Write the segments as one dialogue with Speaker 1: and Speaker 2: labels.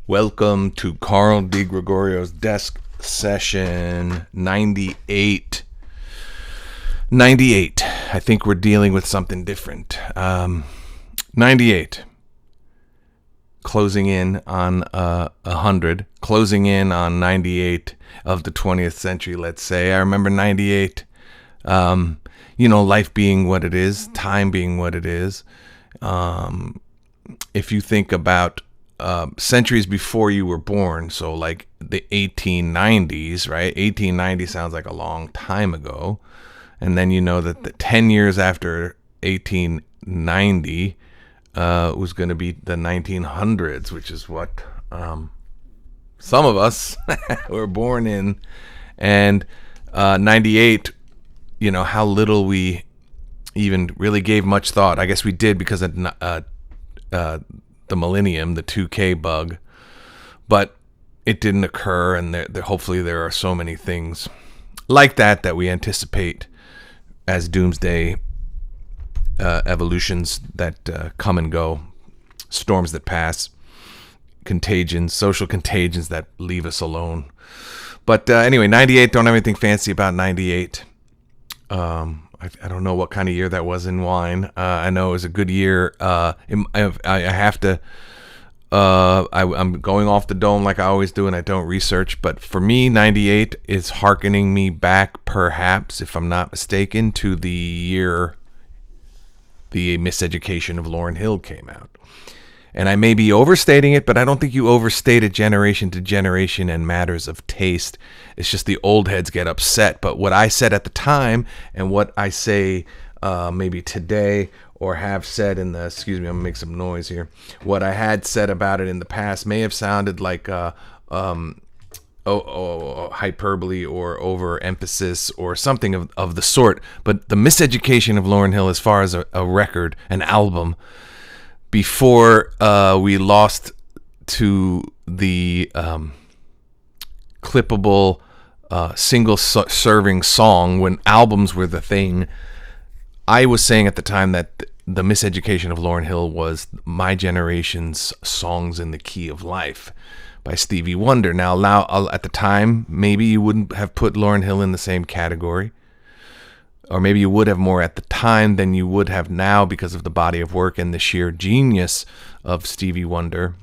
Speaker 1: Welcome to Carl DeGregorio's Desk Session 98. 98. I think we're dealing with something different. 98. Closing in on 100. Closing in on 98 of the 20th century, let's say. I remember 98. Life being what it is, time being what it is. If you think about centuries before you were born, so like the 1890s, right? 1890 sounds like a long time ago. And then you know that the 10 years after 1890 was going to be the 1900s, which is what some of us were born in. And 98, how little we even really gave much thought. I guess we did because of the millennium, the 2K bug, but it didn't occur, and hopefully there are so many things like that we anticipate as doomsday evolutions that come and go, storms that pass, contagions, social contagions that leave us alone. But anyway, 98, don't have anything fancy about 98. I don't know what kind of year that was in wine. I know it was a good year. I have to. I'm going off the dome like I always do, and I don't research. But for me, 98 is hearkening me back, perhaps, if I'm not mistaken, to the year the Miseducation of Lauryn Hill came out. And I may be overstating it, but I don't think you overstate it generation to generation in matters of taste. It's just the old heads get upset. But what I said at the time and what I say maybe today or have said in the, excuse me, I'm going to make some noise here. What I had said about it in the past may have sounded like hyperbole or overemphasis or something of the sort. But the Miseducation of Lauryn Hill, as far as a record, an album, before we lost to the clippable single-serving song, when albums were the thing, I was saying at the time that the Miseducation of Lauryn Hill was my generation's Songs in the Key of Life by Stevie Wonder. Now, at the time, maybe you wouldn't have put Lauryn Hill in the same category. Or maybe you would have more at the time than you would have now because of the body of work and the sheer genius of Stevie Wonder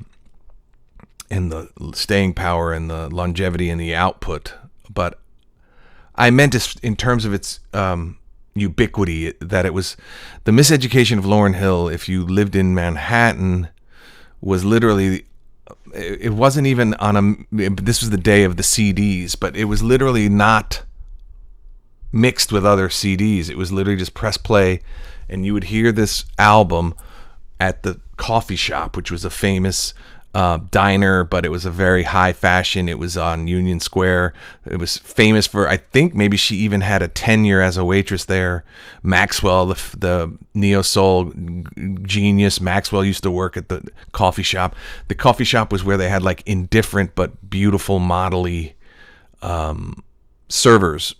Speaker 1: and the staying power and the longevity and the output. But I meant it in terms of its ubiquity, that it was the Miseducation of Lauryn Hill, if you lived in Manhattan, was literally, it wasn't even on this was the day of the CDs, but it was literally not mixed with other CDs. It was literally just press play, and you would hear this album at the coffee shop, which was a famous diner, but it was a very high fashion. It was on Union Square. It was famous for, I think maybe she even had a tenure as a waitress there. Maxwell, the neo-soul genius, Maxwell used to work at the coffee shop. The coffee shop was where they had like indifferent but beautiful modelly servers,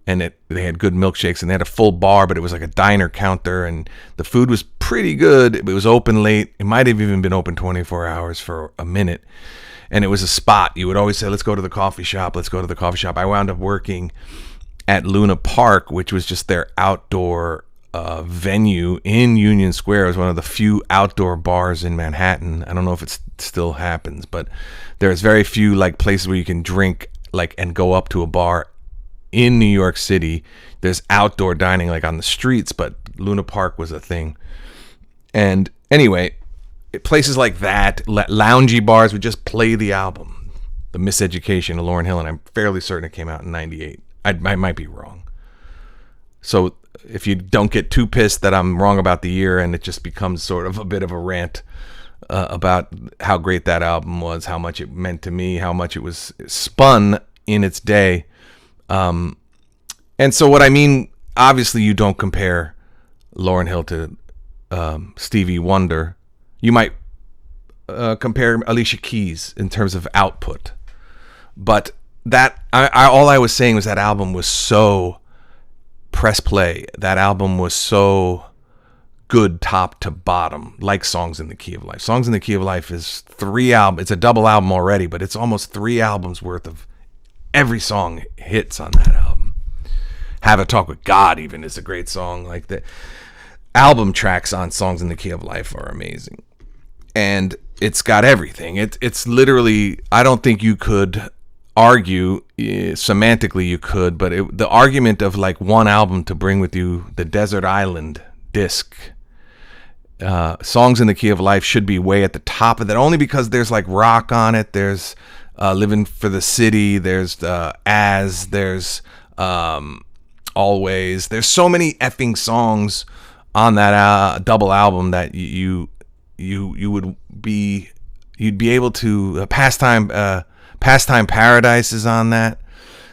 Speaker 1: and they had good milkshakes, and they had a full bar, but it was like a diner counter, and the food was pretty good. It was open late. It might have even been open 24 hours for a minute, and it was a spot. You would always say, let's go to the coffee shop. Let's go to the coffee shop. I wound up working at Luna Park, which was just their outdoor venue in Union Square. It was one of the few outdoor bars in Manhattan. I don't know if it still happens, but there's very few like places where you can drink and go up to a bar in New York City. There's outdoor dining like on the streets, but Luna Park was a thing. And anyway, places like that, loungy bars, would just play the album, The Miseducation of Lauryn Hill, and I'm fairly certain it came out in 98. I might be wrong. So if you don't get too pissed that I'm wrong about the year and it just becomes sort of a bit of a rant about how great that album was, how much it meant to me, how much it was spun in its day. And so what I mean, obviously you don't compare Lauryn Hill to Stevie Wonder. You might compare Alicia Keys in terms of output. But all I was saying was that album was so press play. That album was so good top to bottom, like Songs in the Key of Life. Songs in the Key of Life is 3 albums. It's a double album already, but it's almost 3 albums worth of every song hits on that album. Have a Talk with God even is a great song. Like, the album tracks on Songs in the Key of Life are amazing. And it's got everything. It's literally, I don't think you could argue, semantically you could, but the argument of like one album to bring with you, the Desert Island disc, Songs in the Key of Life should be way at the top of that, only because there's like rock on it. There's Living for the City. There's there's Always. There's so many effing songs on that double album that you'd be able to Pastime Paradise is on that.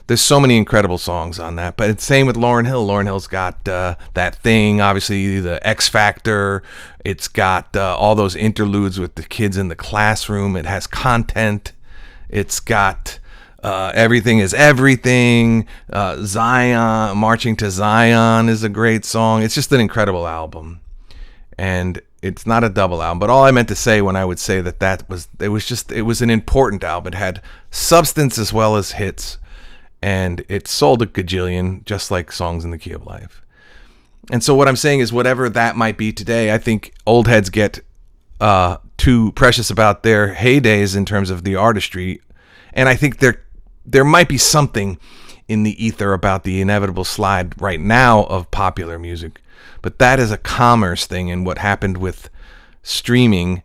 Speaker 1: There's so many incredible songs on that. But it's same with Lauryn Hill. Lauryn Hill's got That Thing, obviously, the X Factor. It's got all those interludes with the kids in the classroom. It has content. It's got Everything is Everything. Zion, Marching to Zion is a great song. It's just an incredible album. And it's not a double album, but all I meant to say when I would say it was an important album. It had substance as well as hits, and it sold a gajillion, just like Songs in the Key of Life. And so what I'm saying is, whatever that might be today, I think old heads get too precious about their heydays in terms of the artistry, and I think there might be something in the ether about the inevitable slide right now of popular music. But that is a commerce thing, and what happened with streaming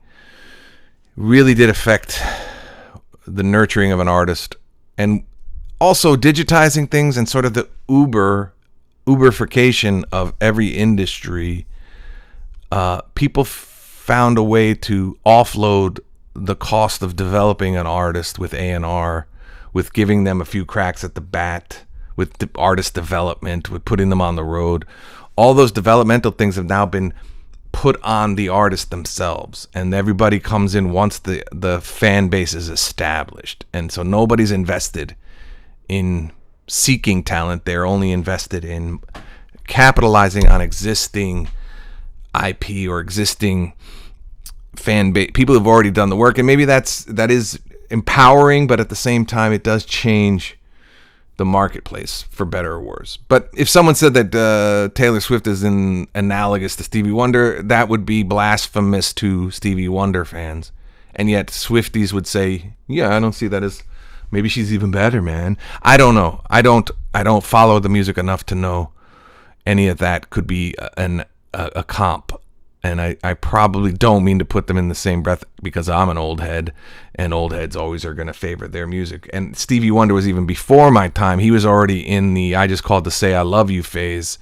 Speaker 1: really did affect the nurturing of an artist, and also digitizing things and sort of the Uberification of every industry. People found a way to offload the cost of developing an artist with A&R, with giving them a few cracks at the bat, with the artist development, with putting them on the road. All those developmental things have now been put on the artists themselves, and everybody comes in once the fan base is established. And so nobody's invested in seeking talent. They're only invested in capitalizing on existing IP or existing fan base. People have already done the work, and maybe that is empowering, but at the same time it does change the marketplace for better or worse. But if someone said that Taylor Swift is analogous to Stevie Wonder, that would be blasphemous to Stevie Wonder fans. And yet Swifties would say, yeah, I don't see that as, maybe she's even better, man. I don't know. I don't follow the music enough to know any of that could be a comp. And I probably don't mean to put them in the same breath, because I'm an old head, and old heads always are going to favor their music. And Stevie Wonder was even before my time. He was already in the I just called to say I love you phase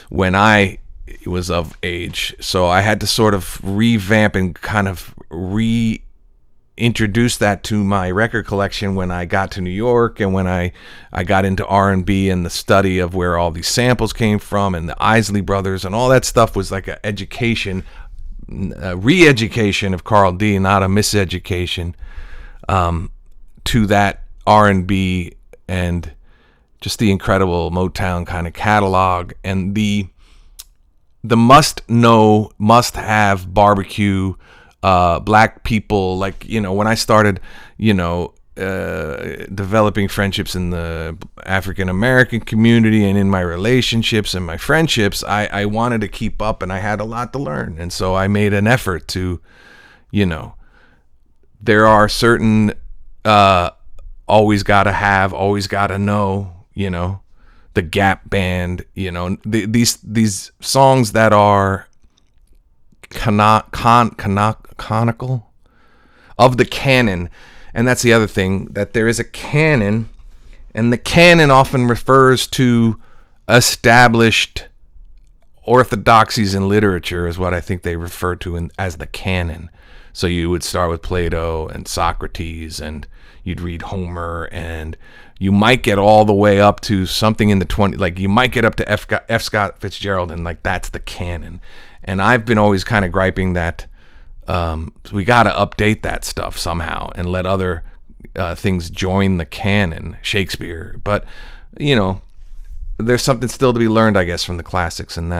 Speaker 1: when I was of age. So I had to sort of revamp and kind of reintroduce that to my record collection when I got to New York, and when I got into R&B and the study of where all these samples came from, and the Isley Brothers and all that stuff was like an education, a re-education of Carl D, not a miseducation, to that R&B and just the incredible Motown kind of catalog, and the must-know, must-have barbecue, black people, like, when I started, developing friendships in the African American community and in my relationships and my friendships, I wanted to keep up, and I had a lot to learn. And so I made an effort to, there are certain, always gotta have, always gotta know, the Gap Band, these songs that are canonical of the canon. And that's the other thing, that there is a canon, and the canon often refers to established orthodoxies in literature, is what I think they refer to as the canon. So you would start with Plato and Socrates, and you'd read Homer, and you might get all the way up to something in the 20, like you might get up to F. Scott Fitzgerald, and like that's the canon. And I've been always kind of griping that we got to update that stuff somehow and let other things join the canon, Shakespeare. But, there's something still to be learned, I guess, from the classics, and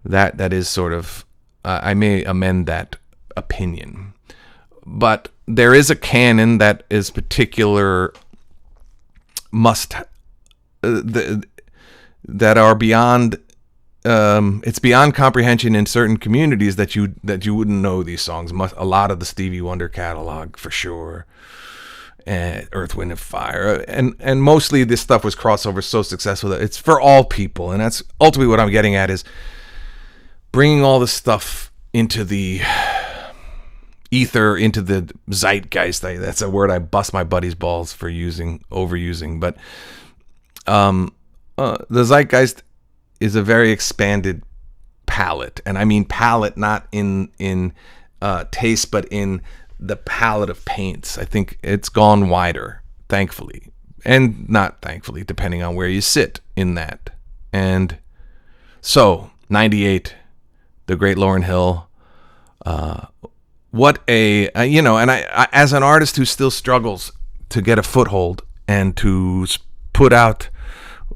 Speaker 1: That is sort of, I may amend that opinion. But there is a canon that is particular, that are beyond, it's beyond comprehension in certain communities that you wouldn't know these songs. A lot of the Stevie Wonder catalog, for sure, and Earth, Wind, and Fire, and mostly this stuff was crossover so successful that it's for all people, and that's ultimately what I'm getting at, is bringing all this stuff into the ether, into the zeitgeist. That's a word I bust my buddy's balls for overusing, but the zeitgeist is a very expanded palette, and I mean palette not in taste, but in the palette of paints. I think it's gone wider, thankfully, and not thankfully, depending on where you sit in that. And so, 98, the great Lauryn Hill. What a and I as an artist who still struggles to get a foothold and to put out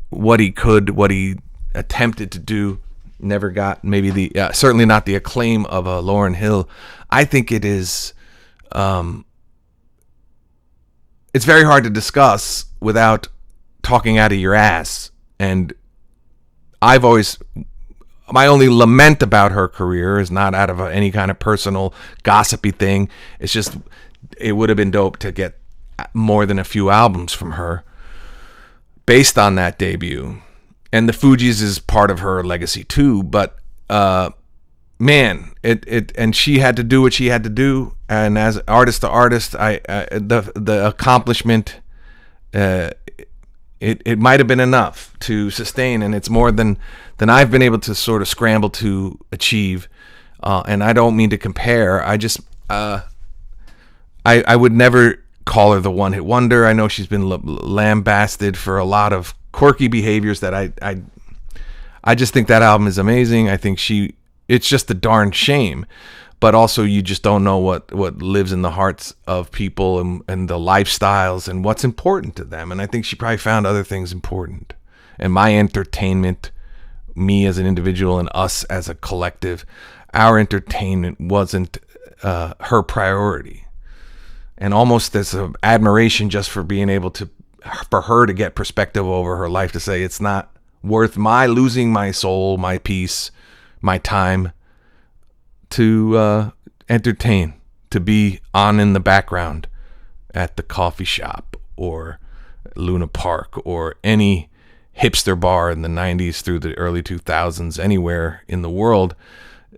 Speaker 1: what he attempted to do, never got maybe certainly not the acclaim of a Lauryn Hill. I think it is it's very hard to discuss without talking out of your ass. And my only lament about her career is not out of any kind of personal gossipy thing. It's just, it would have been dope to get more than a few albums from her based on that debut. And the Fugees is part of her legacy too, but man, and she had to do what she had to do. And as artist to artist, the accomplishment, it might have been enough to sustain, and it's more than I've been able to sort of scramble to achieve. And I don't mean to compare. I just I would never call her the one-hit wonder. I know she's been lambasted for a lot of quirky behaviors that I just think that album is amazing. I think it's just a darn shame. But also, you just don't know what lives in the hearts of people and the lifestyles and what's important to them. And I think she probably found other things important. And my entertainment, me as an individual and us as a collective, our entertainment wasn't her priority. And almost there's an admiration just for being able for her to get perspective over her life, to say it's not worth my losing my soul, my peace, my time to entertain, to be on in the background at the coffee shop or Luna Park or any hipster bar in the 90s through the early 2000s, anywhere in the world.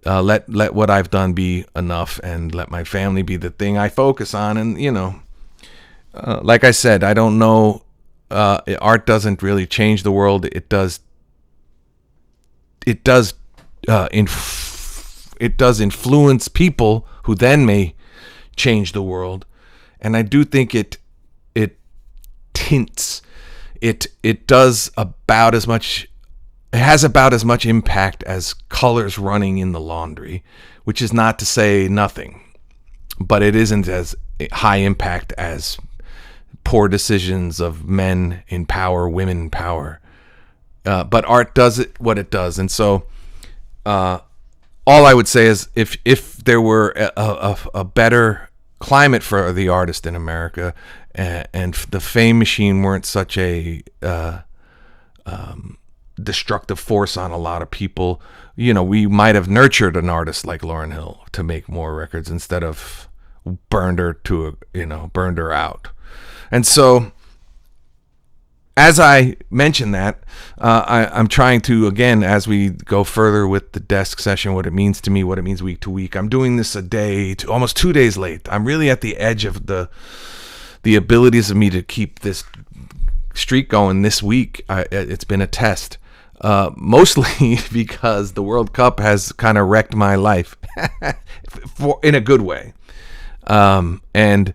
Speaker 1: Let what I've done be enough, and let my family be the thing I focus on. And like I said, I don't know, art doesn't really change the world. It does influence people who then may change the world. And I do think it tints, it does about as much, it has about as much impact as colors running in the laundry, which is not to say nothing, but it isn't as high impact as poor decisions of men in power, women in power. But art does what it does. And so, all I would say is, if there were a better climate for the artist in America, and the fame machine weren't such a destructive force on a lot of people, we might have nurtured an artist like Lauryn Hill to make more records instead of burned her out. And so, as I mentioned that, I'm trying to, again, as we go further with the desk session, what it means to me, what it means week to week. I'm doing this almost 2 days late. I'm really at the edge of the abilities of me to keep this streak going this week. It's been a test, mostly because the World Cup has kind of wrecked my life in a good way. And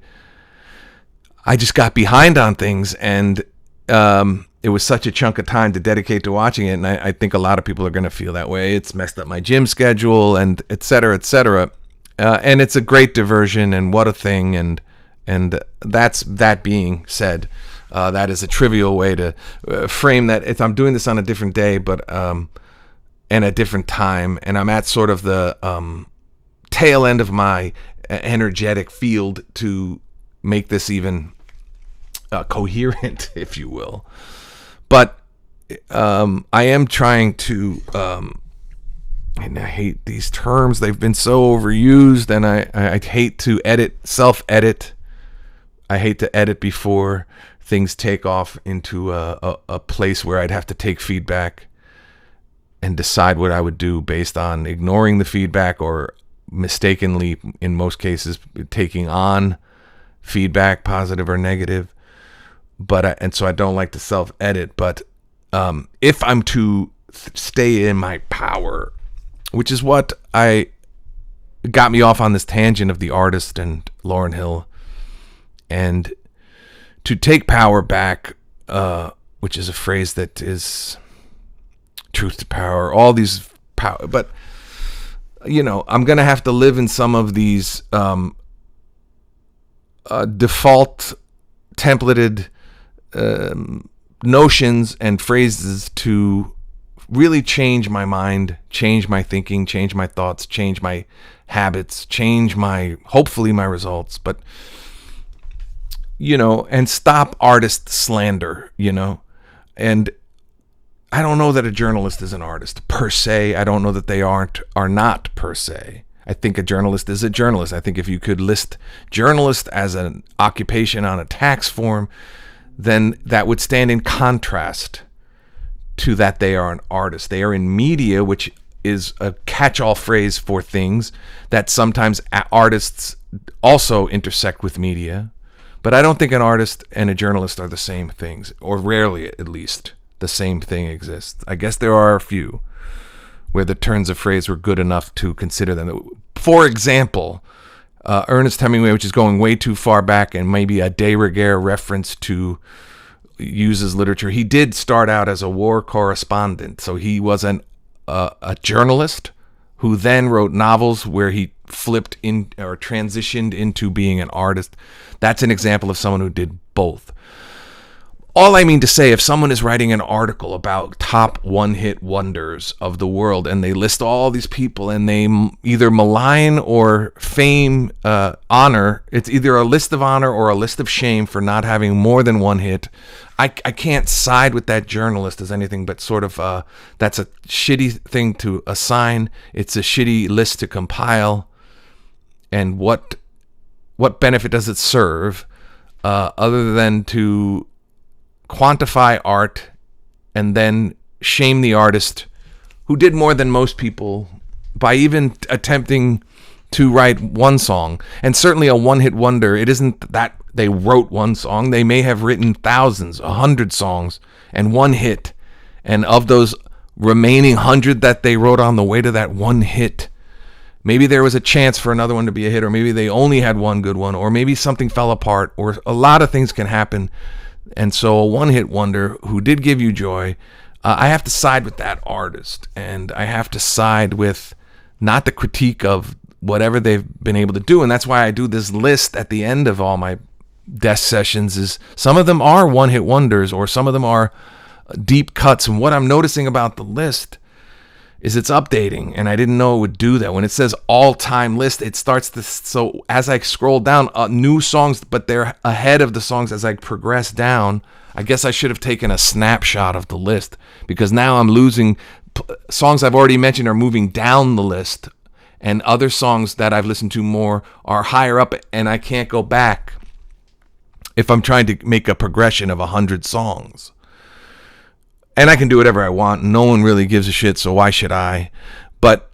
Speaker 1: I just got behind on things, and it was such a chunk of time to dedicate to watching it, and I think a lot of people are going to feel that way. It's messed up my gym schedule, and et cetera, et cetera. And it's a great diversion, and what a thing. And that being said, that is a trivial way to frame that. I'm doing this on a different day, but and a different time, and I'm at sort of the tail end of my energetic field to make this even coherent, if you will. But I am trying to, and I hate these terms, they've been so overused, and I hate to self-edit. I hate to edit before things take off into a place where I'd have to take feedback and decide what I would do based on ignoring the feedback or mistakenly, in most cases, taking on feedback, positive or negative. And so I don't like to self-edit. But if I'm to stay in my power, which is what got me off on this tangent of the artist and Lauryn Hill, and to take power back, which is a phrase that is truth to power, all these power, but I'm gonna have to live in some of these default templated notions and phrases to really change my mind, change my thinking, change my thoughts, change my habits, change hopefully my results, but and stop artist slander, and I don't know that a journalist is an artist per se. I don't know that they are not per se. I think a journalist is a journalist. I think if you could list journalist as an occupation on a tax form, then that would stand in contrast to that they are an artist. They are in media, which is a catch-all phrase for things that sometimes artists also intersect with media. But I don't think an artist and a journalist are the same things, or rarely at least the same thing exists. I guess there are a few where the turns of phrase were good enough to consider them. For example, Ernest Hemingway, which is going way too far back and maybe a DeGregorio reference to uses literature. He did start out as a war correspondent, so he was a journalist who then wrote novels where he flipped in or transitioned into being an artist. That's an example of someone who did both. All I mean to say, if someone is writing an article about top one-hit wonders of the world and they list all these people and they either malign or fame, honor, it's either a list of honor or a list of shame for not having more than one hit. I can't side with that journalist as anything but sort of that's a shitty thing to assign. It's a shitty list to compile. And what benefit does it serve other than to quantify art and then shame the artist who did more than most people by even attempting to write one song? And certainly a one-hit wonder, it isn't that they wrote one song. They may have written thousands, 100 songs and one hit. And of those remaining 100 that they wrote on the way to that one hit, maybe there was a chance for another one to be a hit, or maybe they only had one good one, or maybe something fell apart, or a lot of things can happen. And so a one-hit wonder who did give you joy, I have to side with that artist. And I have to side with not the critique of whatever they've been able to do. And that's why I do this list at the end of all my desk sessions. Is some of them are one-hit wonders, or some of them are deep cuts. And what I'm noticing about the list is it's updating, and I didn't know it would do that. When it says all-time list, it starts to, so as I scroll down, new songs, but they're ahead of the songs as I progress down. I guess I should have taken a snapshot of the list, because now I'm losing songs I've already mentioned are moving down the list, and other songs that I've listened to more are higher up, and I can't go back if I'm trying to make a progression of 100 songs. And I can do whatever I want. No one really gives a shit, so why should I? But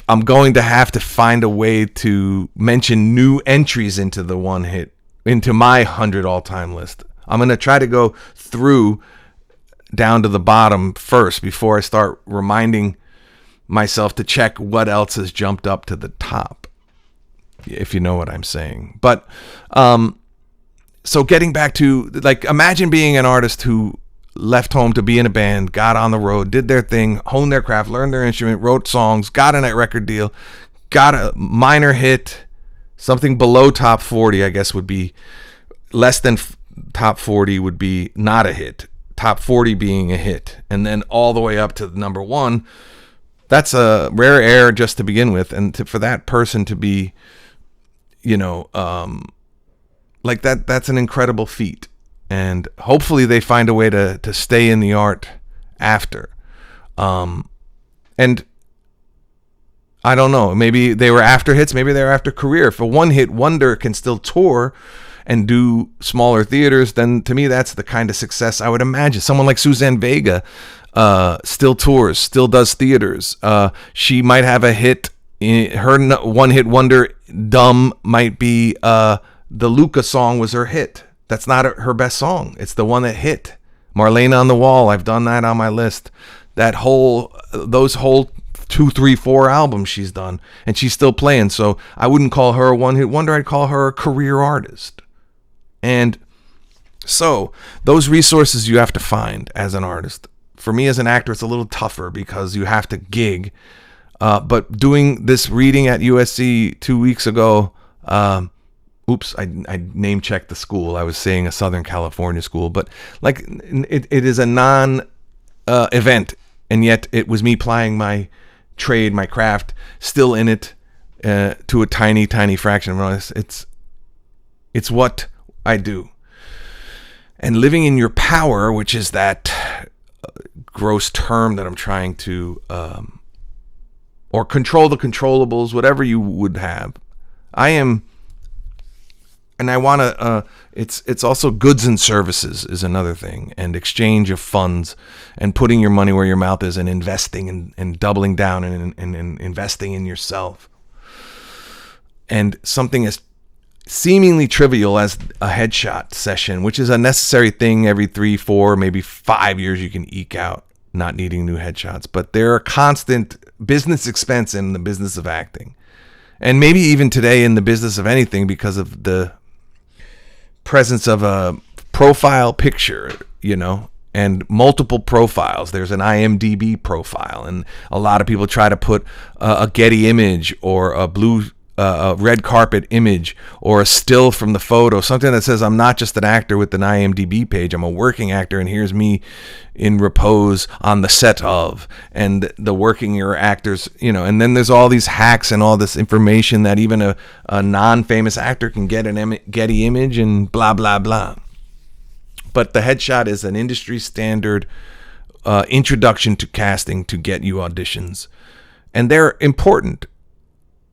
Speaker 1: I'm going to have to find a way to mention new entries into the one hit, into my 100 all-time list. I'm going to try to go through down to the bottom first before I start reminding myself to check what else has jumped up to the top, if you know what I'm saying. But so getting back to, like, imagine being an artist who left home to be in a band, got on the road, did their thing, honed their craft, learned their instrument, wrote songs, got a net record deal, got a minor hit, something below top 40, I guess would be, less than top 40 would be not a hit. top 40 being a hit, and then all the way up to the number one. That's a rare air just to begin with, and for that person to be, like that's an incredible feat. And hopefully they find a way to stay in the art after. And I don't know, maybe they were after hits, maybe they were after career. If a one-hit wonder can still tour and do smaller theaters, then to me that's the kind of success I would imagine. Someone like Suzanne Vega still tours, still does theaters. She might have a hit. Her one-hit wonder, Dumb, might be the Luca song was her hit. That's not her best song. It's the one that hit. Marlena on the Wall, I've done that on my list. Those whole 2, 3, 4 albums she's done, and she's still playing. So I wouldn't call her a one-hit wonder. I'd call her a career artist. And so those resources you have to find as an artist. For me as an actor, it's a little tougher because you have to gig. But doing this reading at USC 2 weeks ago, I name checked the school. I was saying a Southern California school, but like it is a non-event, and yet it was me plying my trade, my craft, still in it to a tiny, tiny fraction of it. It's what I do. And living in your power, which is that gross term that I'm trying to, or control the controllables, whatever you would have. I am, and I want to, it's also goods and services is another thing, and exchange of funds, and putting your money where your mouth is, and investing and doubling down and investing in yourself. And something as seemingly trivial as a headshot session, which is a necessary thing every 3, 4, maybe 5 years you can eke out, not needing new headshots. But they're a constant business expense in the business of acting. And maybe even today in the business of anything, because of the presence of a profile picture, and multiple profiles. There's an IMDb profile, and a lot of people try to put a Getty image or a red carpet image or a still from the photo, something that says I'm not just an actor with an IMDb page, I'm a working actor, and here's me in repose on the set of, and the working year actors, and then there's all these hacks and all this information that even a non-famous actor can get an Getty image and blah, blah, blah. But the headshot is an industry standard introduction to casting to get you auditions, and they're important.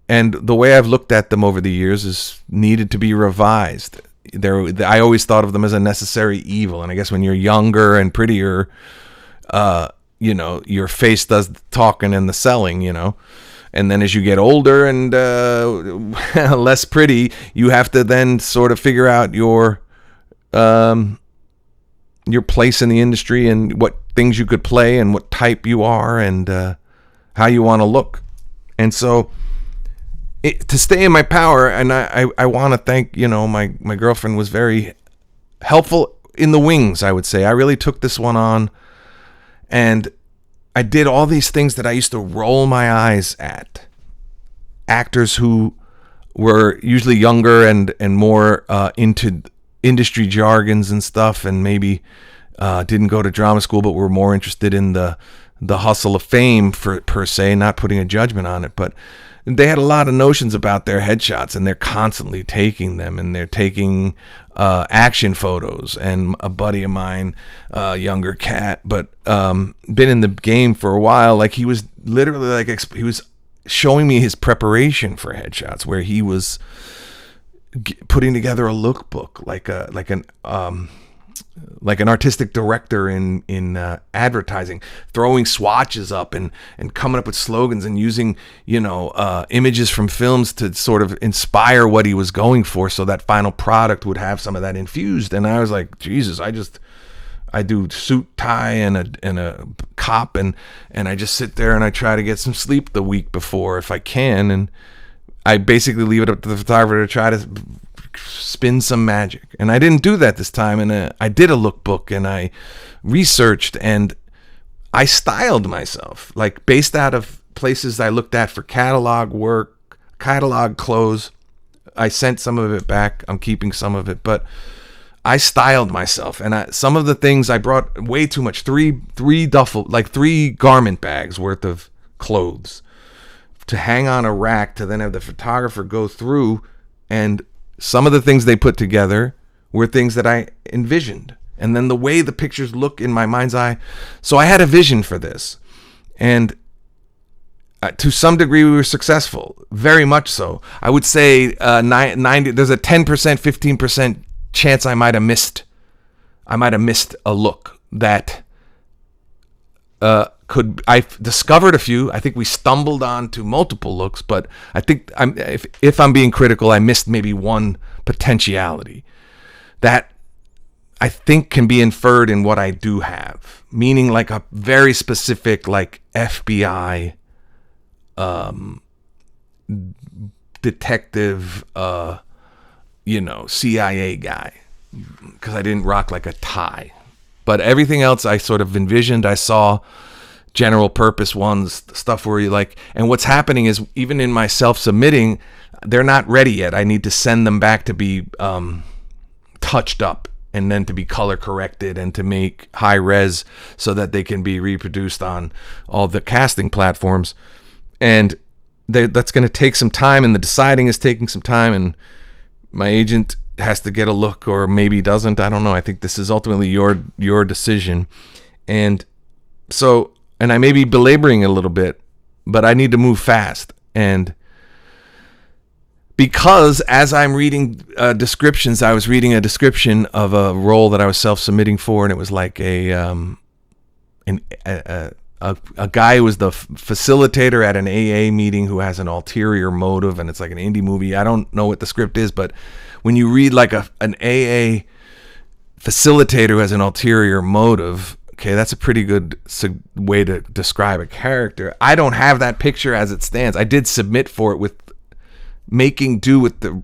Speaker 1: And the way I've looked at them over the years is needed to be revised. I always thought of them as a necessary evil. And I guess when you're younger and prettier, your face does the talking and the selling, And then as you get older and less pretty, you have to then sort of figure out your place in the industry and what things you could play and what type you are and how you want to look. And so to stay in my power, and I want to thank, my girlfriend was very helpful in the wings, I would say. I really took this one on, and I did all these things that I used to roll my eyes at. Actors who were usually younger and more into industry jargons and stuff, and maybe didn't go to drama school, but were more interested in the hustle of fame per se, not putting a judgment on it, but they had a lot of notions about their headshots, and they're constantly taking them, and they're taking action photos. And a buddy of mine, younger cat, but been in the game for a while, like he was literally he was showing me his preparation for headshots, where he was putting together a lookbook, like an artistic director in advertising, throwing swatches up and coming up with slogans and using images from films to sort of inspire what he was going for, so that final product would have some of that infused. And I was like, Jesus, I do suit, tie, and a cop, and I just sit there and I try to get some sleep the week before if I can, and I basically leave it up to the photographer to try to spin some magic. And I didn't do that this time, and I did a lookbook, and I researched, and I styled myself, like based out of places I looked at for catalog work, catalog clothes. I sent some of it back. I'm keeping some of it, but I styled myself, and some of the things I brought way too much. Three garment bags worth of clothes to hang on a rack to then have the photographer go through, and some of the things they put together were things that I envisioned. And then the way the pictures look in my mind's eye. So I had a vision for this. And to some degree, we were successful. Very much so. I would say 90. There's a 10%, 15% chance I might have missed a look that I discovered a few. I think we stumbled onto multiple looks, but I think if I'm being critical, I missed maybe one potentiality that I think can be inferred in what I do have, meaning like a very specific, like FBI detective, CIA guy, because I didn't rock like a tie. But everything else I sort of envisioned. I saw general purpose ones, stuff where you like, and what's happening is even in my self-submitting, they're not ready yet. I need to send them back to be touched up, and then to be color corrected and to make high res so that they can be reproduced on all the casting platforms. And that's going to take some time, and the deciding is taking some time, and my agent has to get a look, or maybe doesn't. I don't know. I think this is ultimately your decision. And so, and I may be belaboring a little bit, but I need to move fast. And because as I'm reading descriptions, I was reading a description of a role that I was self-submitting for, and it was like a guy who was the facilitator at an AA meeting who has an ulterior motive, and it's like an indie movie. I don't know what the script is, but when you read like an AA facilitator who has an ulterior motive, okay, that's a pretty good way to describe a character. I don't have that picture as it stands. I did submit for it with making do with the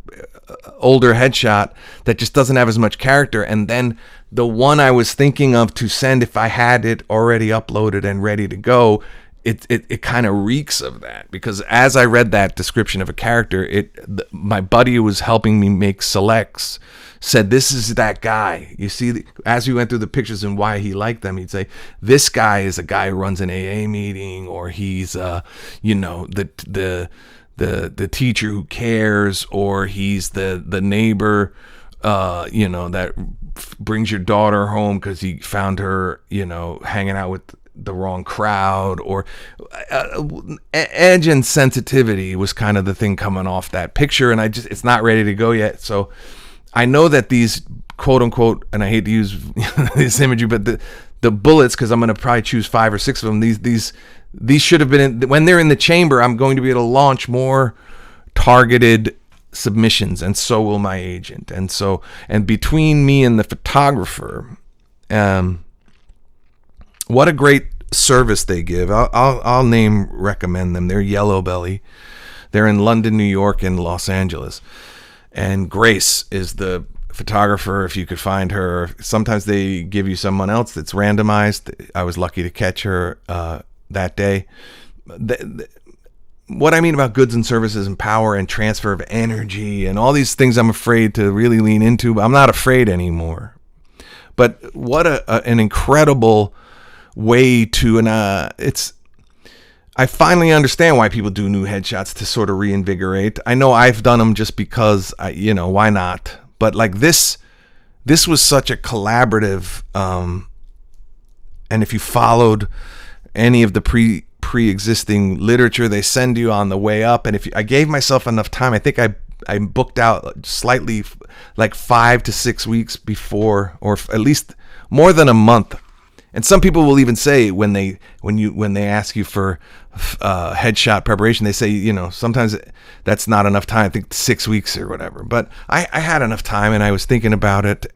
Speaker 1: older headshot that just doesn't have as much character, and then the one I was thinking of to send, if I had it already uploaded and ready to go, it kind of reeks of that, because as I read that description of a character, my buddy who was helping me make selects said, this is that guy. You see, as we went through the pictures and why he liked them, he'd say, this guy is a guy who runs an AA meeting, or he's the teacher who cares, or he's the neighbor, that brings your daughter home because he found her, hanging out with the wrong crowd, or edge and sensitivity was kind of the thing coming off that picture. And it's not ready to go yet. So I know that these quote unquote, and I hate to use this imagery, but the bullets, because I'm going to probably choose 5 or 6 of them. These should have been when they're in the chamber. I'm going to be able to launch more targeted submissions, and so will my agent. And between me and the photographer, what a great service they give. I'll recommend them. They're Yellow Belly. They're in London, New York, and Los Angeles. And Grace is the photographer, if you could find her. Sometimes they give you someone else that's randomized. I was lucky to catch her that day. What I mean about goods and services and power and transfer of energy and all these things I'm afraid to really lean into, but I'm not afraid anymore. But what an incredible way to, I finally understand why people do new headshots to sort of reinvigorate. I know I've done them just because, why not? But like this was such a collaborative, and if you followed any of the pre-existing literature they send you on the way up, and if I gave myself enough time, I think I booked out slightly, like 5 to 6 weeks before, or at least more than a month. And some people will even say when they ask you for headshot preparation, they say, sometimes that's not enough time. I think 6 weeks or whatever. But I had enough time, and I was thinking about it.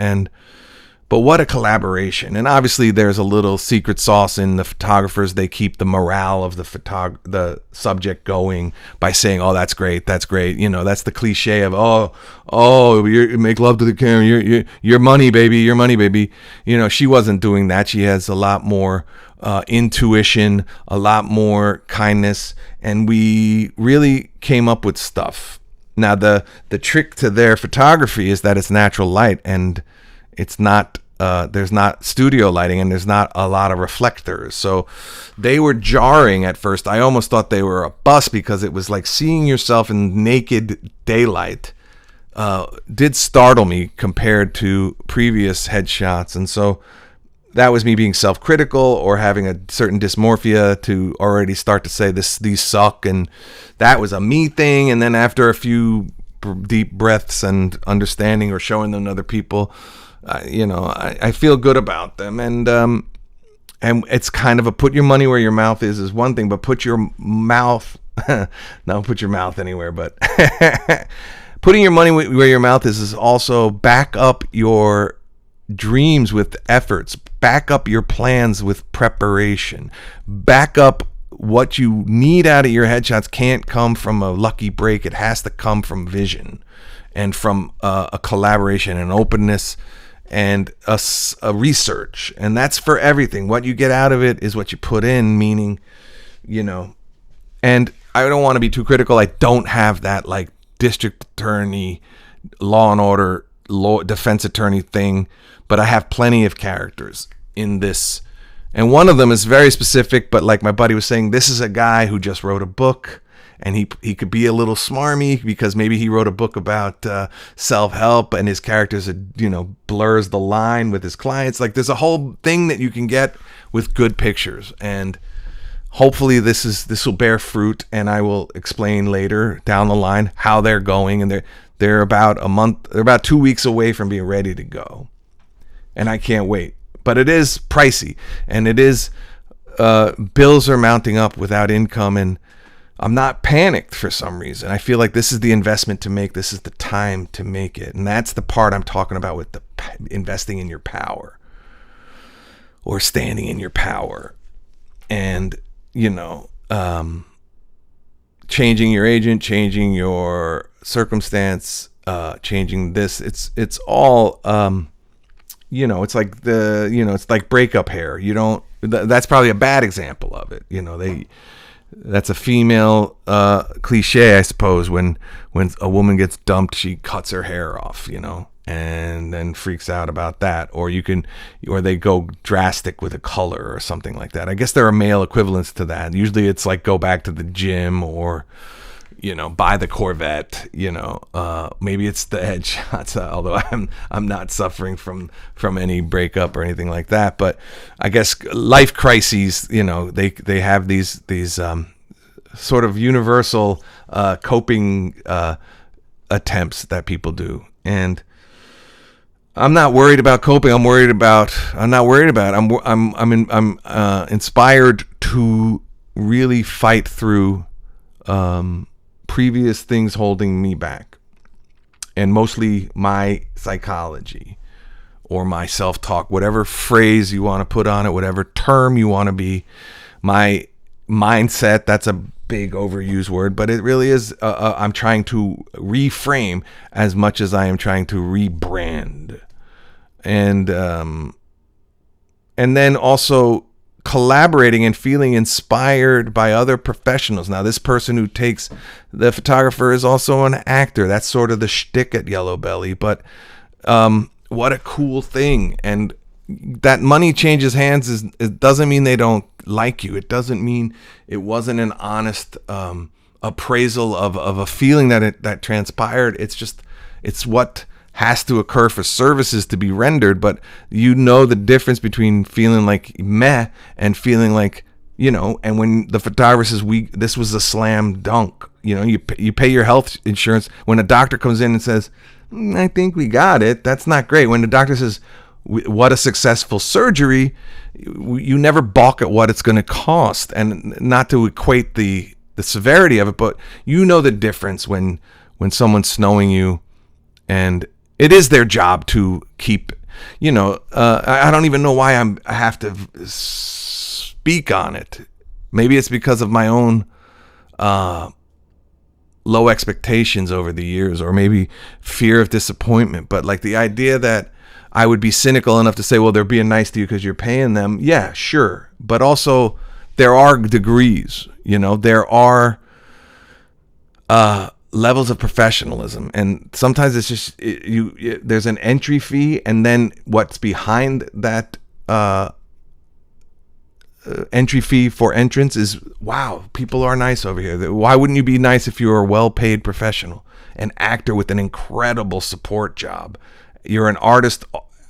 Speaker 1: But what a collaboration. And obviously there's a little secret sauce in the photographers. They keep the morale of the subject going by saying, oh, that's great. That's great. That's the cliche of, you make love to the camera. Your money, baby. Your money, baby. She wasn't doing that. She has a lot more intuition, a lot more kindness. And we really came up with stuff. Now, the trick to their photography is that it's natural light, and it's not there's not studio lighting, and there's not a lot of reflectors, so they were jarring at first. I almost thought they were a bust, because it was like seeing yourself in naked daylight did startle me compared to previous headshots. And so that was me being self-critical or having a certain dysmorphia to already start to say these suck, and that was a me thing. And then after a few deep breaths and understanding or showing them to other people, I feel good about them. And it's kind of a put your money where your mouth is one thing, but put your mouth don't put your mouth anywhere, but putting your money where your mouth is also back up your dreams with efforts, back up your plans with preparation, back up what you need out of your headshots. Can't come from a lucky break. It has to come from vision and from a collaboration and openness and a research. And that's for everything. What you get out of it is what you put in, meaning, and I don't want to be too critical. I don't have that like district attorney, law and order, defense attorney thing, but I have plenty of characters in this. And one of them is very specific, but like my buddy was saying, this is a guy who just wrote a book, and he could be a little smarmy because maybe he wrote a book about self-help, and his characters, blurs the line with his clients. Like there's a whole thing that you can get with good pictures, and hopefully this will bear fruit, and I will explain later down the line how they're going. And they're about 2 weeks away from being ready to go, and I can't wait. But it is pricey, and it is bills are mounting up without income, and I'm not panicked for some reason. I feel like this is the investment to make. This is the time to make it, and that's the part I'm talking about with the investing in your power or standing in your power. And changing your agent, changing your circumstance, changing this. It's all, it's like it's like breakup hair. That's probably a bad example of it. That's a female cliche, I suppose. When a woman gets dumped, she cuts her hair off, and then freaks out about that. Or they go drastic with a color or something like that. I guess there are male equivalents to that. Usually it's like go back to the gym, or buy the Corvette. Maybe it's the headshots. Although I'm not suffering from any breakup or anything like that. But I guess life crises. They have these sort of universal coping attempts that people do, and I'm not worried about coping. I'm not worried about it. I'm inspired to really fight through previous things holding me back, and mostly my psychology or my self-talk, whatever phrase you want to put on it, whatever term you want to be. My mindset, that's a big overused word, but it really is. I'm trying to reframe as much as I am trying to rebrand, and then also collaborating and feeling inspired by other professionals. Now, this person who takes the photographer is also an actor. That's sort of the shtick at Yellow Belly, but what a cool thing. And that money changes hands it doesn't mean they don't like you. It doesn't mean it wasn't an honest appraisal of a feeling that transpired. It's what has to occur for services to be rendered. But the difference between feeling like meh and feeling like, and when the photographer says this was a slam dunk, you pay your health insurance. When a doctor comes in and says, I think we got it, that's not great. When the doctor says, what a successful surgery, you never balk at what it's going to cost. And not to equate the severity of it, but the difference when someone's snowing you, and it is their job to keep, I don't even know why I have to speak on it. Maybe it's because of my own low expectations over the years, or maybe fear of disappointment. But like the idea that I would be cynical enough to say, well, they're being nice to you because you're paying them. Yeah, sure. But also there are degrees, there are levels of professionalism, and sometimes it's just there's an entry fee, and then what's behind that entry fee for entrance is, wow, people are nice over here. Why wouldn't you be nice if you were a well-paid professional, an actor with an incredible support job? You're an artist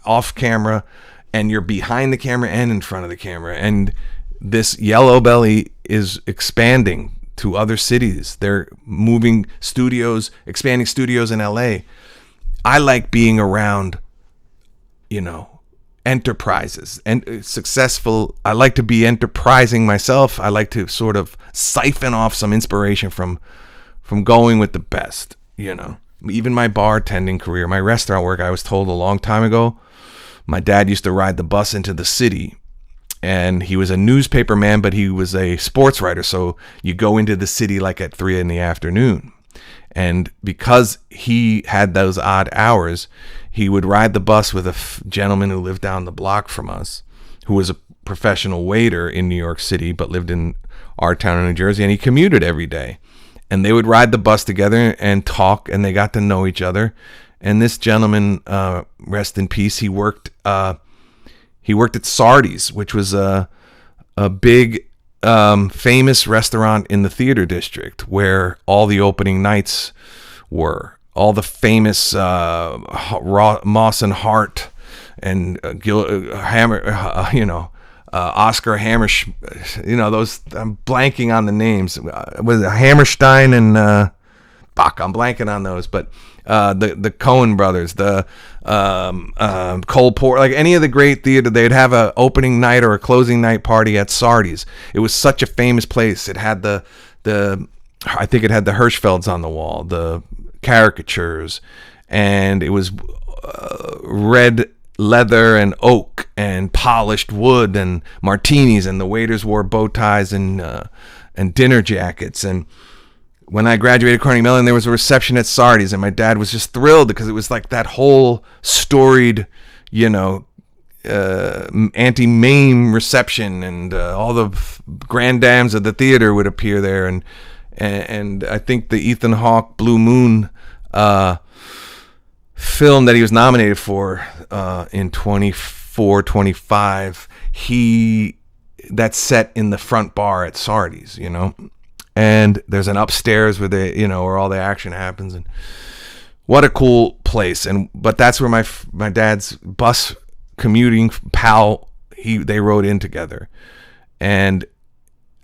Speaker 1: off camera, and you're behind the camera and in front of the camera, and this Yellow Belly is expanding to other cities. They're moving studios, expanding studios in LA. I like being around, enterprises and successful. I like to be enterprising myself. I like to sort of siphon off some inspiration from going with the best, Even my bartending career, my restaurant work, I was told a long time ago, my dad used to ride the bus into the city, and he was a newspaper man, but he was a sports writer. So you go into the city like at 3 p.m. And because he had those odd hours, he would ride the bus with a gentleman who lived down the block from us, who was a professional waiter in New York City, but lived in our town in New Jersey, and he commuted every day. And they would ride the bus together and talk, and they got to know each other. And this gentleman, rest in peace, he worked at Sardi's, which was a big famous restaurant in the theater district where all the opening nights were. All the famous Moss and Hart and Oscar Hammer, those, I'm blanking on the names. Was it Hammerstein and Bach? I'm blanking on those, but the Coen brothers, the Cole Porter, like any of the great theater, they'd have a opening night or a closing night party at Sardi's. It was such a famous place. It had I think it had the Hirschfelds on the wall, the caricatures, and it was red leather and oak and polished wood and martinis, and the waiters wore bow ties and dinner jackets. And when I graduated Carnegie Mellon, there was a reception at Sardi's, and my dad was just thrilled because it was like that whole storied, anti-MAME reception, and all the grand dames of the theater would appear there, and I think the Ethan Hawke Blue Moon film that he was nominated for in 24-25, that's set in the front bar at Sardi's, and there's an upstairs where where all the action happens, and what a cool place. But that's where my dad's bus commuting pal, they rode in together, and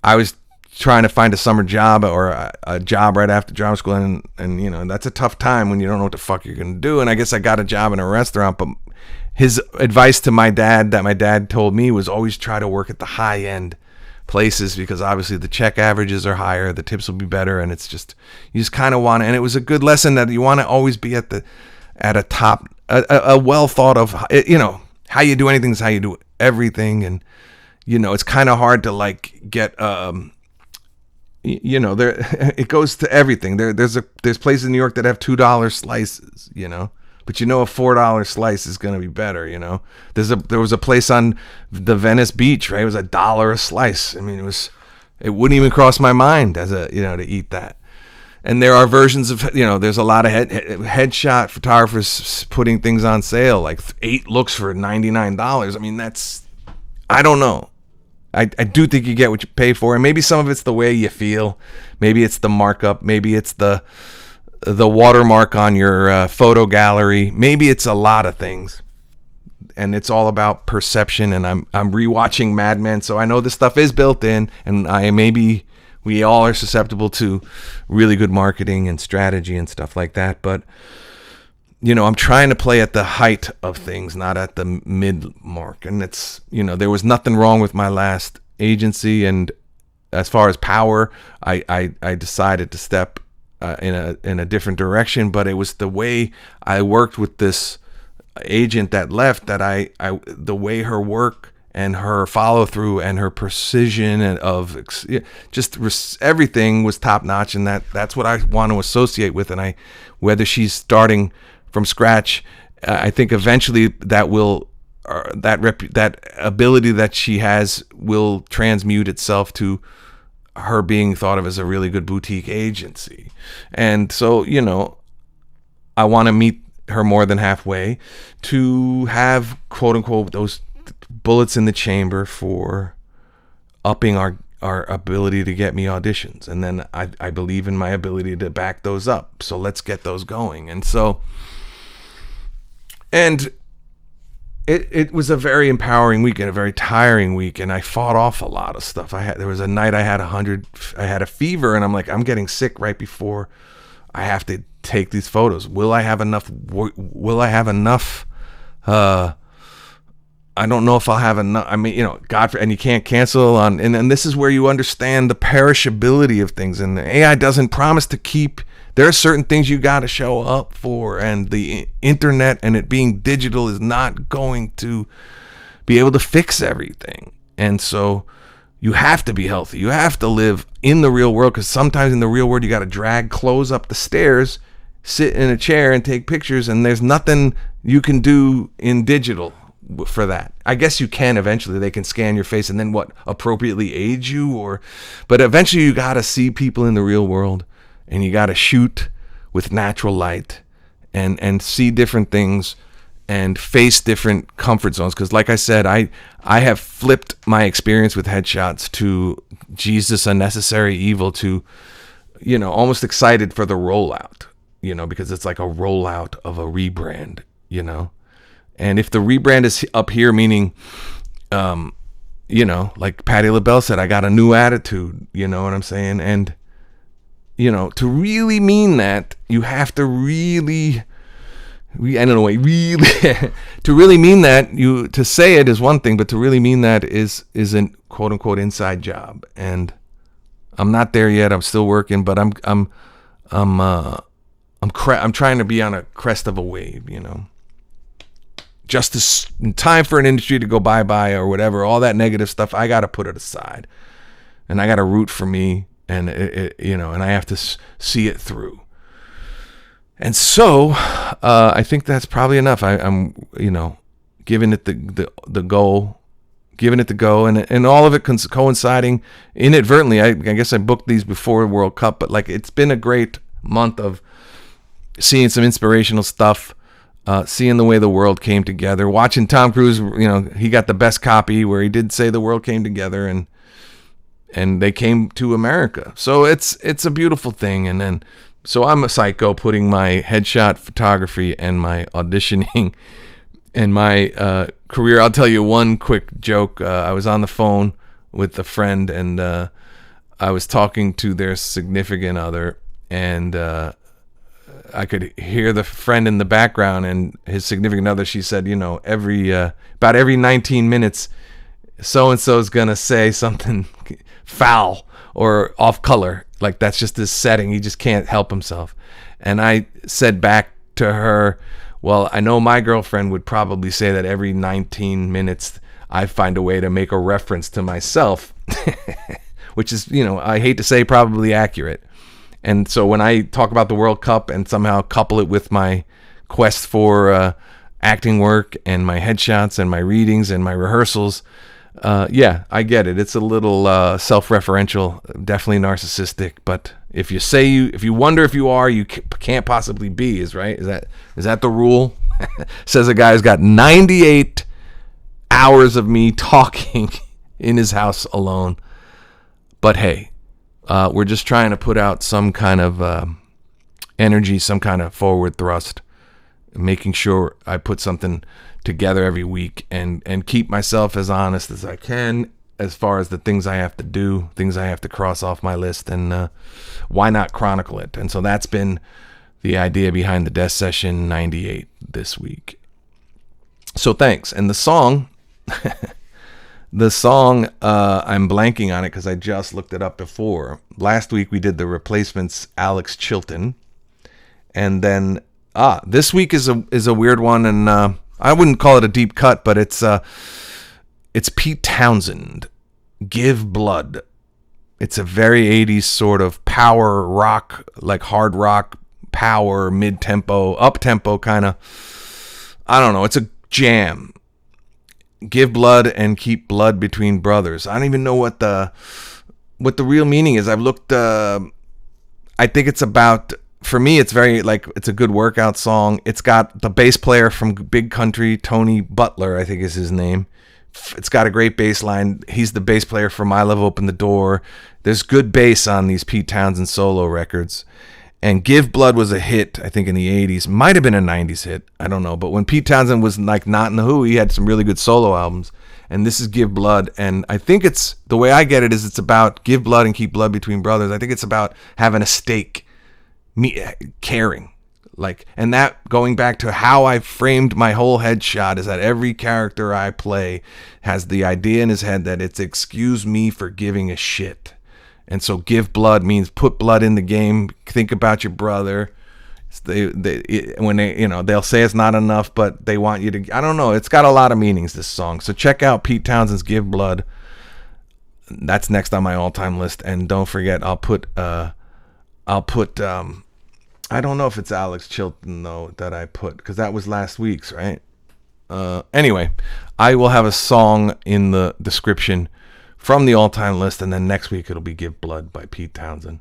Speaker 1: I was trying to find a summer job or a job right after drama school, and that's a tough time when you don't know what the fuck you're gonna do. And I guess I got a job in a restaurant, but his advice to my dad that my dad told me was always try to work at the high end places, because obviously the check averages are higher, the tips will be better, and it's just, you just kind of want to, and it was a good lesson that you want to always be at a top, a well thought of, how you do anything is how you do everything. And it's kind of hard to like get there it goes to everything. There's places in New York that have $2 slices, but a $4 slice is going to be better. There was a place on the Venice Beach, right? It was $1 a slice. I mean, it wouldn't even cross my mind as to eat that. And there are versions of, there's a lot of headshot photographers putting things on sale, like 8 looks for $99. I mean, I don't know. I do think you get what you pay for, and maybe some of it's the way you feel. Maybe it's the markup. Maybe it's the watermark on your photo gallery. Maybe it's a lot of things, and it's all about perception. And I'm rewatching Mad Men, so I know this stuff is built in, and maybe we all are susceptible to really good marketing and strategy and stuff like that. But I'm trying to play at the height of things, not at the mid mark. And it's, there was nothing wrong with my last agency. And as far as power, I decided to step in a different direction. But it was the way I worked with this agent that left, that the way her work and her follow through and her precision and everything was top notch. And that's what I want to associate with. And whether she's starting from scratch, I think eventually that will, that ability that she has will transmute itself to her being thought of as a really good boutique agency. And so, I want to meet her more than halfway to have, quote unquote, those bullets in the chamber for upping our ability to get me auditions. And then I believe in my ability to back those up. So let's get those going. And so, and it was a very empowering week and a very tiring week. And I fought off a lot of stuff. There was a night I had a fever, and I'm like, I'm getting sick right before I have to take these photos. Will I have enough? I don't know if I'll have enough. I mean, and you can't cancel on, and this is where you understand the perishability of things. And the AI doesn't promise to keep. There are certain things you got to show up for, and the internet and it being digital is not going to be able to fix everything. And so you have to be healthy. You have to live in the real world, because sometimes in the real world you got to drag clothes up the stairs, sit in a chair and take pictures, and there's nothing you can do in digital for that. I guess you can eventually. They can scan your face and then appropriately age you, but eventually you got to see people in the real world, and you got to shoot with natural light and see different things and face different comfort zones. Because like I said, I have flipped my experience with headshots to Jesus, unnecessary evil, to, almost excited for the rollout, because it's like a rollout of a rebrand, And if the rebrand is up here, meaning, like Patti LaBelle said, I got a new attitude, you know what I'm saying? And, to really mean that, you have to really, to really mean that, to say it is one thing, but to really mean that is a quote unquote inside job. And I'm not there yet. I'm still working, but I'm trying to be on a crest of a wave, just in time for an industry to go bye-bye or whatever, all that negative stuff, I got to put it aside, and I got to root for me, and and I have to see it through. And so I think that's probably enough. I'm giving it the go, and all of it coinciding inadvertently. I guess I booked these before World Cup, but like, it's been a great month of seeing some inspirational stuff. Seeing the way the world came together, watching Tom Cruise, he got the best copy where he did say the world came together and they came to America. So it's a beautiful thing. And then, so I'm a psycho putting my headshot photography and my auditioning and my career. I'll tell you one quick joke. I was on the phone with a friend, and I was talking to their significant other, and I could hear the friend in the background, and his significant other, she said, about every 19 minutes, so-and-so is going to say something foul or off color. Like, that's just his setting. He just can't help himself. And I said back to her, well, I know my girlfriend would probably say that every 19 minutes I find a way to make a reference to myself, which is, I hate to say, probably accurate. And so when I talk about the World Cup and somehow couple it with my quest for acting work and my headshots and my readings and my rehearsals, I get it. It's a little self-referential, definitely narcissistic. But if you wonder if you are, you can't possibly be. Is that the rule? Says a guy who's got 98 hours of me talking in his house alone. But hey. We're just trying to put out some kind of energy, some kind of forward thrust, making sure I put something together every week and keep myself as honest as I can as far as the things I have to do, things I have to cross off my list, and why not chronicle it? And so that's been the idea behind the Death Session 98 this week. So thanks. And the song... I'm blanking on it because I just looked it up before. Last week we did the Replacements' Alex Chilton. And then, this week is a weird one, and I wouldn't call it a deep cut, but it's Pete Townsend, Give Blood. It's a very 80s sort of power rock, like hard rock, power, mid-tempo, up-tempo kind of, I don't know, it's a jam. Give blood and keep blood between brothers. I don't even know what the what the real meaning is. I've looked. I think it's about. For me, it's very like it's a good workout song. It's got the bass player from Big Country, Tony Butler, I think is his name. It's got a great bass line. He's the bass player for My Love Opened the Door. There's good bass on these Pete Townsend solo records. And Give Blood was a hit, I think, in the 80s. Might have been a 90s hit. I don't know. But when Pete Townsend was like not in the Who, he had some really good solo albums. And this is Give Blood. And I think it's, the way I get it is it's about give blood and keep blood between brothers. I think it's about having a stake, caring. Like, and that going back to how I framed my whole headshot is that every character I play has the idea in his head that it's excuse me for giving a shit. And so give blood means put blood in the game. Think about your brother. They'll say it's not enough, but they want you to, I don't know. It's got a lot of meanings, this song. So check out Pete Townsend's Give Blood. That's next on my all-time list. And don't forget, I'll put I don't know if it's Alex Chilton, though, that I put, because that was last week's, right? Anyway, I will have a song in the description from the all-time list, and then next week it'll be Give Blood by Pete Townsend.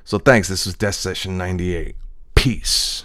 Speaker 1: So thanks. This was Death Session 98. Peace.